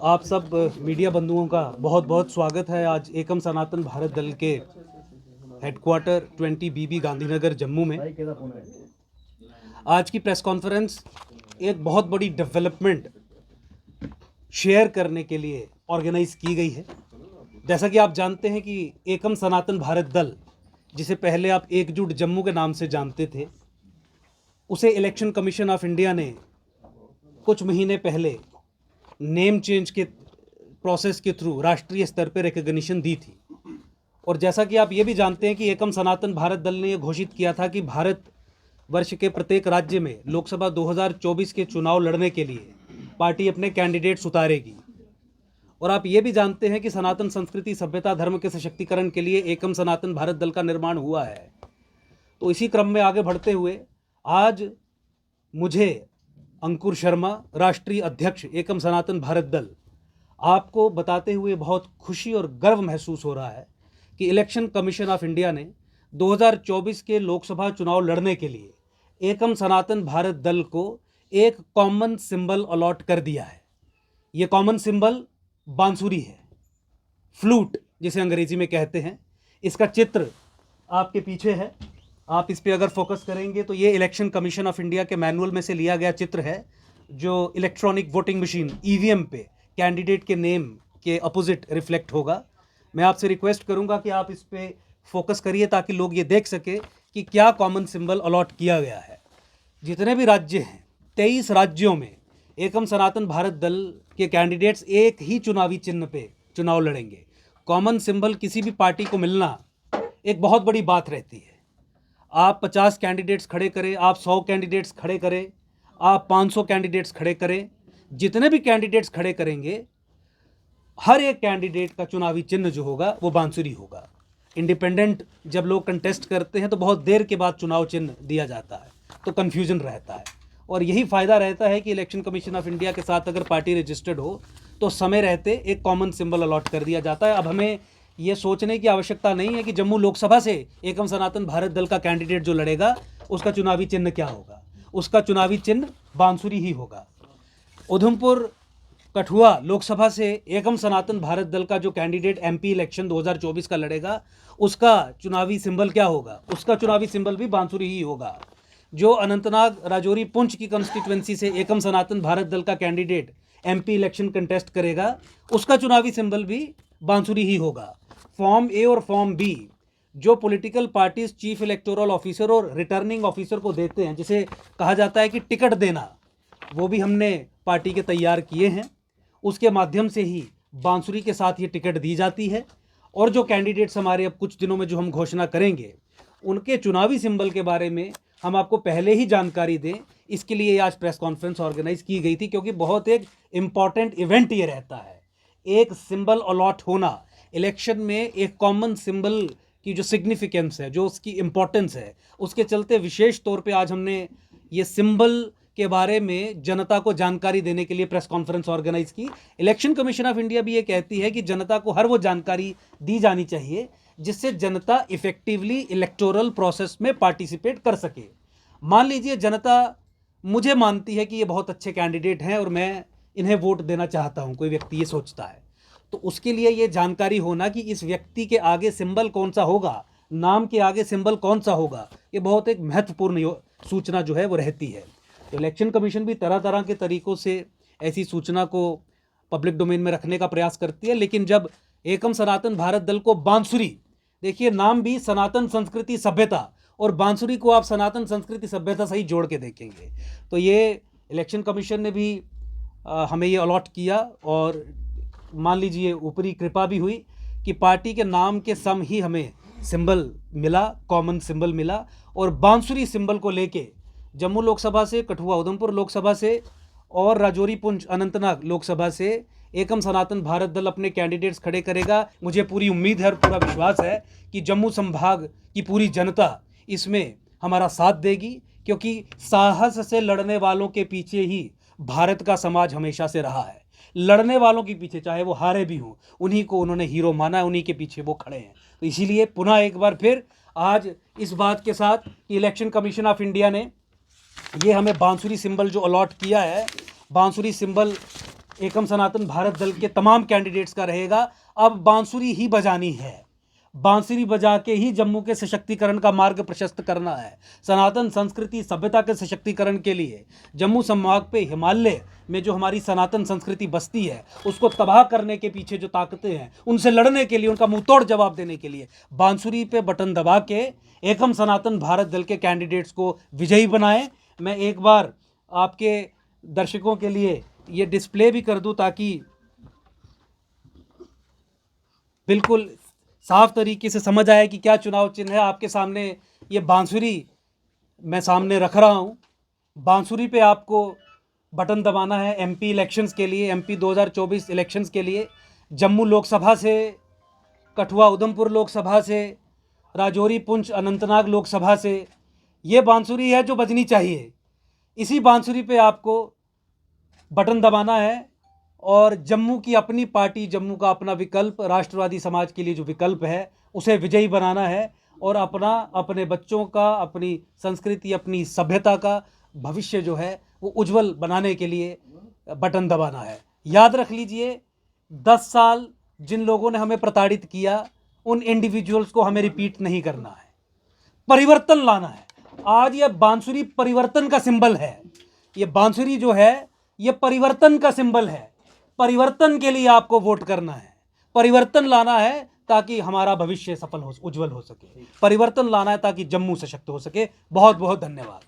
आप सब मीडिया बंधुओं का बहुत बहुत स्वागत है। आज एकम सनातन भारत दल के हेडक्वार्टर 20 बीबी गांधीनगर जम्मू में आज की प्रेस कॉन्फ्रेंस एक बहुत बड़ी डेवलपमेंट शेयर करने के लिए ऑर्गेनाइज की गई है। जैसा कि आप जानते हैं कि एकम सनातन भारत दल, जिसे पहले आप एकजुट जम्मू के नाम से जानते थे, उसे इलेक्शन कमीशन ऑफ इंडिया ने कुछ महीने पहले नेम चेंज के प्रोसेस के थ्रू राष्ट्रीय स्तर पर रिकॉग्निशन दी थी। और जैसा कि आप ये भी जानते हैं कि एकम सनातन भारत दल ने यह घोषित किया था कि भारत वर्ष के प्रत्येक राज्य में लोकसभा 2024 के चुनाव लड़ने के लिए पार्टी अपने कैंडिडेट्स उतारेगी। और आप ये भी जानते हैं कि सनातन संस्कृति, सभ्यता, धर्म के सशक्तिकरण के लिए एकम सनातन भारत दल का निर्माण हुआ है। तो इसी क्रम में आगे बढ़ते हुए आज मुझे अंकुर शर्मा, राष्ट्रीय अध्यक्ष एकम सनातन भारत दल, आपको बताते हुए बहुत खुशी और गर्व महसूस हो रहा है कि इलेक्शन कमीशन ऑफ इंडिया ने 2024 के लोकसभा चुनाव लड़ने के लिए एकम सनातन भारत दल को एक कॉमन सिंबल अलॉट कर दिया है। ये कॉमन सिंबल बांसुरी है, फ्लूट जिसे अंग्रेजी में कहते हैं। इसका चित्र आपके पीछे है। आप इस पे अगर फोकस करेंगे तो ये इलेक्शन कमीशन ऑफ इंडिया के मैनुअल में से लिया गया चित्र है, जो इलेक्ट्रॉनिक वोटिंग मशीन ईवीएम पे कैंडिडेट के नेम के अपोजिट रिफ्लेक्ट होगा। मैं आपसे रिक्वेस्ट करूंगा कि आप इस पे फोकस करिए ताकि लोग ये देख सके कि क्या कॉमन सिंबल अलॉट किया गया है। जितने भी राज्य हैं, 23 राज्यों में एकम सनातन भारत दल के कैंडिडेट्स एक ही चुनावी चिन्ह पे चुनाव लड़ेंगे। कॉमन सिंबल किसी भी पार्टी को मिलना एक बहुत बड़ी बात रहती है। आप 50 कैंडिडेट्स खड़े करें, आप 100 कैंडिडेट्स खड़े करें, आप 500 कैंडिडेट्स खड़े करें, जितने भी कैंडिडेट्स खड़े करेंगे, हर एक कैंडिडेट का चुनावी चिन्ह जो होगा वो बांसुरी होगा। इंडिपेंडेंट जब लोग कंटेस्ट करते हैं तो बहुत देर के बाद चुनाव चिन्ह दिया जाता है, तो कन्फ्यूजन रहता है। और यही फ़ायदा रहता है कि इलेक्शन कमीशन ऑफ इंडिया के साथ अगर पार्टी रजिस्टर्ड हो तो समय रहते एक कॉमन सिंबल अलॉट कर दिया जाता है। अब हमें ये सोचने की आवश्यकता नहीं है कि जम्मू लोकसभा से एकम सनातन भारत दल का कैंडिडेट जो लड़ेगा उसका चुनावी चिन्ह क्या होगा। उसका चुनावी चिन्ह बांसुरी ही होगा। उधमपुर कठुआ लोकसभा से एकम सनातन भारत दल का जो कैंडिडेट एमपी इलेक्शन 2024 का लड़ेगा, उसका चुनावी सिंबल क्या होगा? उसका चुनावी सिंबल भी बांसुरी ही होगा। जो अनंतनाग राजौरी पुंछ की कंस्टिट्यूएंसी से एकम सनातन भारत दल का कैंडिडेट एमपी इलेक्शन कंटेस्ट करेगा, उसका चुनावी सिंबल भी बांसुरी ही होगा। फॉर्म ए और फॉर्म बी जो political parties chief electoral officer और रिटर्निंग ऑफिसर को देते हैं, जिसे कहा जाता है कि टिकट देना, वो भी हमने पार्टी के तैयार किए हैं। उसके माध्यम से ही बांसुरी के साथ ये टिकट दी जाती है। और जो कैंडिडेट्स हमारे अब कुछ दिनों में जो हम घोषणा करेंगे, उनके चुनावी सिंबल के बारे में हम आपको पहले ही जानकारी दें, इसके लिए आज प्रेस कॉन्फ्रेंस ऑर्गेनाइज की गई थी, क्योंकि बहुत एक इम्पॉर्टेंट इवेंट ये रहता है। एक सिंबल अलॉट होना, इलेक्शन में एक कॉमन सिंबल की जो सिग्निफिकेंस है, जो उसकी इम्पोर्टेंस है, उसके चलते विशेष तौर पे आज हमने ये सिंबल के बारे में जनता को जानकारी देने के लिए प्रेस कॉन्फ्रेंस ऑर्गेनाइज की। इलेक्शन कमीशन ऑफ इंडिया भी ये कहती है कि जनता को हर वो जानकारी दी जानी चाहिए जिससे जनता इफेक्टिवली इलेक्टोरल प्रोसेस में पार्टिसिपेट कर सके। मान लीजिए जनता मुझे मानती है कि ये बहुत अच्छे कैंडिडेट हैं और मैं इन्हें वोट देना चाहता हूं, कोई व्यक्ति ये सोचता है, तो उसके लिए ये जानकारी होना कि इस व्यक्ति के आगे सिंबल कौन सा होगा, नाम के आगे सिंबल कौन सा होगा, ये बहुत एक महत्वपूर्ण सूचना जो है वो रहती है। तो इलेक्शन कमीशन भी तरह तरह के तरीकों से ऐसी सूचना को पब्लिक डोमेन में रखने का प्रयास करती है। लेकिन जब एकम सनातन भारत दल को बांसुरी, देखिए नाम भी सनातन संस्कृति सभ्यता, और बांसुरी को आप सनातन संस्कृति सभ्यता से ही जोड़ के देखेंगे, तो ये इलेक्शन कमीशन ने भी हमें ये अलॉट किया। और मान लीजिए ऊपरी कृपा भी हुई कि पार्टी के नाम के सम ही हमें सिंबल मिला, कॉमन सिंबल मिला। और बांसुरी सिंबल को लेके जम्मू लोकसभा से, कठुआ उधमपुर लोकसभा से और राजौरी पुंछ अनंतनाग लोकसभा से एकम सनातन भारत दल अपने कैंडिडेट्स खड़े करेगा। मुझे पूरी उम्मीद है और पूरा विश्वास है कि जम्मू संभाग की पूरी जनता इसमें हमारा साथ देगी, क्योंकि साहस से लड़ने वालों के पीछे ही भारत का समाज हमेशा से रहा है। लड़ने वालों के पीछे, चाहे वो हारे भी हों, उन्हीं को उन्होंने हीरो माना है, उन्हीं के पीछे वो खड़े हैं। तो इसीलिए पुनः एक बार फिर आज इस बात के साथ कि इलेक्शन कमीशन ऑफ इंडिया ने ये हमें बांसुरी सिंबल जो अलॉट किया है, बांसुरी सिंबल एकम सनातन भारत दल के तमाम कैंडिडेट्स का रहेगा। अब बांसुरी ही बजानी है, बांसुरी बजा के ही जम्मू के सशक्तिकरण का मार्ग प्रशस्त करना है। सनातन संस्कृति सभ्यता के सशक्तिकरण के लिए जम्मू संभाग पे हिमालय में जो हमारी सनातन संस्कृति बसती है उसको तबाह करने के पीछे जो ताकतें हैं उनसे लड़ने के लिए, उनका मुंहतोड़ जवाब देने के लिए बांसुरी पे बटन दबा के एकम सनातन भारत दल के कैंडिडेट्स को विजयी बनाएं। मैं एक बार आपके दर्शकों के लिए ये डिस्प्ले भी कर दूं ताकि बिल्कुल साफ तरीके से समझ आए कि क्या चुनाव चिन्ह है। आपके सामने ये बांसुरी मैं सामने रख रहा हूँ। बांसुरी पे आपको बटन दबाना है एमपी इलेक्शंस के लिए, एमपी 2024 इलेक्शंस के लिए। जम्मू लोकसभा से, कठुआ उधमपुर लोकसभा से, राजौरी पुंछ अनंतनाग लोकसभा से ये बांसुरी है जो बजनी चाहिए। इसी बांसुरी पे आपको बटन दबाना है और जम्मू की अपनी पार्टी, जम्मू का अपना विकल्प, राष्ट्रवादी समाज के लिए जो विकल्प है उसे विजयी बनाना है और अपने बच्चों का, अपनी संस्कृति, अपनी सभ्यता का भविष्य जो है वो उज्जवल बनाने के लिए बटन दबाना है। याद रख लीजिए, 10 साल जिन लोगों ने हमें प्रताड़ित किया उन इंडिविजुअल्स को हमें रिपीट नहीं करना है, परिवर्तन लाना है। आज ये बांसुरी परिवर्तन का सिंबल है। ये बांसुरी जो है ये परिवर्तन का सिंबल है। परिवर्तन के लिए आपको वोट करना है, परिवर्तन लाना है ताकि हमारा भविष्य सफल हो, उज्जवल हो सके। परिवर्तन लाना है ताकि जम्मू सशक्त हो सके। बहुत बहुत धन्यवाद।